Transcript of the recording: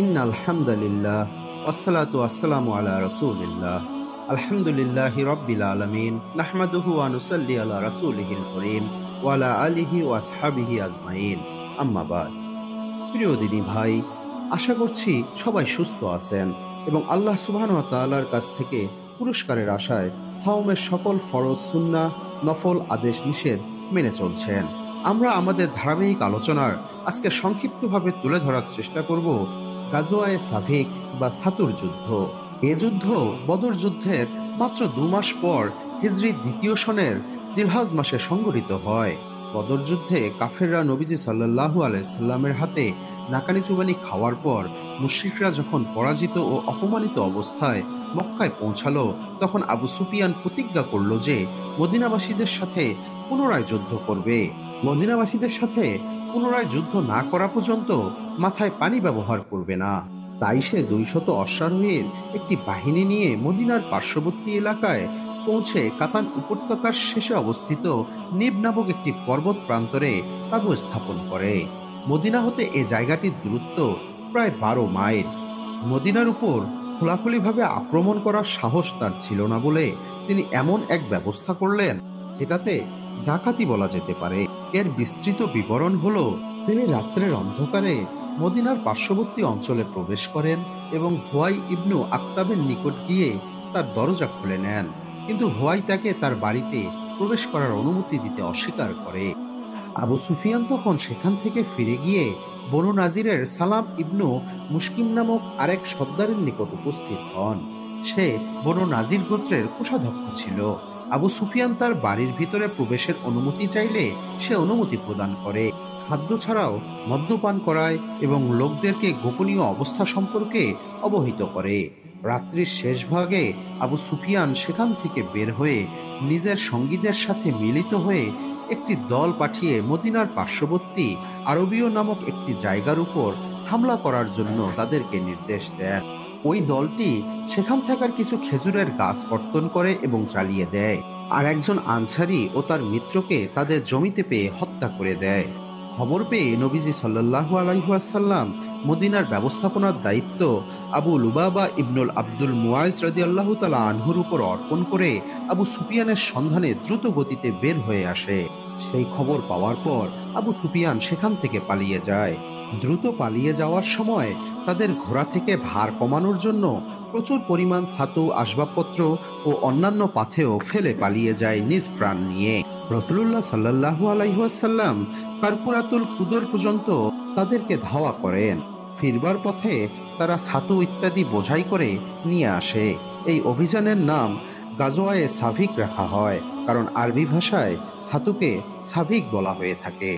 ইন্নাল হামদালিল্লাহ ওয়াসসালাতু ওয়াসসালামু আলা রাসূলিল্লাহ। আলহামদুলিল্লাহি রাব্বিল আলামিন নাহমাদুহু ওয়া নুসাল্লি আলা রাসূলিহিল কারীম ওয়া আলা আলিহি ওয়া আসহাবিহি আজমাইন। আম্মা বাদ। প্রিয় দিনী ভাই, আশা করছি সবাই সুস্থ আছেন এবং আল্লাহ সুবহানাহু ওয়া তাআলার কাছ থেকে পুরস্কারের আশায় সাওমের সকল ফরজ, সুন্নাহ, নফল আদেশ নিষেধ মেনে চলছেন। আমরা আমাদের ধারাবাহিক আলোচনার আজকে সংক্ষিপ্তভাবে তুলে ধরার চেষ্টা করব গাজওয়ায়ে সাফিক বা সাতুর যুদ্ধ। এ যুদ্ধ বদর যুদ্ধের মাত্র 2 মাস পর হিজরি 2য় সনের জিলহজ মাসে সংঘটিত হয়। বদর যুদ্ধে কাফেররা নবীজি সাল্লাল্লাহু আলাইহি সাল্লামের হাতে নাকানি চুবানি খাওয়ার পর মুশরিকরা যখন পরাজিত ও অপমানিত অবস্থায় মক্কায় পৌঁছালো, তখন আবু সুফিয়ান প্রতিজ্ঞা করল যে মদিনাবাসীদের সাথে পুনরায় যুদ্ধ করবে। মদিনাবাসীদের সাথে পুনরায় যুদ্ধ না করা পর্যন্ত মাথায় পানি ব্যবহার করবে না। তাই সে 200 অশ্বারোহীর একটি বাহিনী নিয়ে মদিনার পার্শ্ববর্তী এলাকায় পৌঁছে কাতান উপত্যকার শেষে অবস্থিত নিব নামক একটি পর্বত প্রান্তরে তাঁবু স্থাপন করে। মদিনা হতে এ জায়গাটির দূরত্ব প্রায় 12 মাইল। মদিনার উপর খোলাখুলিভাবে আক্রমণ করার সাহস তার ছিল না বলে তিনি এমন এক ব্যবস্থা করলেন যেটাতে ডাকাতি বলা যেতে পারে। এর বিস্তৃত বিবরণ হলো, তিনি রাত্রের অন্ধকারে মদিনার পার্শ্ববর্তী অঞ্চলে প্রবেশ করেন এবং হুয়াই ইবনু আক্তাবের নিকট গিয়ে তার দরজা খুলে নেন, কিন্তু হুয়াই তাকে তার বাড়িতে প্রবেশ করার অনুমতি দিতে অস্বীকার করে। আবু সুফিয়ান তখন সেখান থেকে ফিরে গিয়ে বনু নাজিরের সালাম ইবনু মুশকিম নামক আরেক সর্দারের নিকট উপস্থিত হন। সে বনু নাজির গোত্রের কোষাধ্যক্ষ ছিল। আবু সুফিয়ান তার বাড়ির ভিতরে প্রবেশের অনুমতি চাইলে সে অনুমতি প্রদান করে, খাদ্য ছাড়াও মদ্যপান করায় এবং লোকদেরকে গোপনীয় অবস্থা সম্পর্কে অবহিত করে। রাত্রির শেষ ভাগে আবু সুফিয়ান সেখান থেকে বের হয়ে নিজের সঙ্গীদের সাথে মিলিত হয়ে একটি দল পাঠিয়ে মদিনার পার্শ্ববর্তী আরবীয় নামক একটি জায়গার উপর হামলা করার জন্য তাদেরকে নির্দেশ দেন। ওই দলটি সেখান থাকার কিছু খেজুরের গাছ কর্তন করে এবং জ্বালিয়ে দেয়, আর একজন আনসারী ও তার মিত্রকে তাদের জমিতে পেয়ে হত্যা করে দেয়। খবর পেয়ে নবীজি সাল্লাল্লাহু আলাইহি ওয়াসাল্লাম মদিনার ব্যবস্থাপনার দায়িত্ব আবু লুবাবা ইবনুল আব্দুল মুয়াইজ রাদিয়াল্লাহু তাআলা আনহুর উপর অর্পণ করে আবু সুফিয়ানের সন্ধানে দ্রুত গতিতে বের হয়ে আসে। সেই খবর পাওয়ার পর আবু সুফিয়ান সেখান থেকে পালিয়ে যায়। দ্রুত পালিয়ে যাওয়ার সময় তাদের ঘোড়া থেকে ভার কমানোর জন্য প্রচুর পরিমাণ ছাতু, আসবাবপত্র ও অন্যান্য পাথেয় ফেলে পালিয়ে যায় নিজ প্রাণ নিয়ে। রাসূলুল্লাহ সাল্লাল্লাহু আলাইহি ওয়াসাল্লাম কারকুরাতুল কুদর পর্যন্ত তাদেরকে ধাওয়া করেন। ফিরবার পথে তারা ছাতু ইত্যাদি বোঝাই করে নিয়ে আসে। এই অভিযানের নাম গাজওয়ায়ে সাফিক রাখা হয়, কারণ আরবি ভাষায় ছাতুকে সাফিক বলা হয়ে থাকে।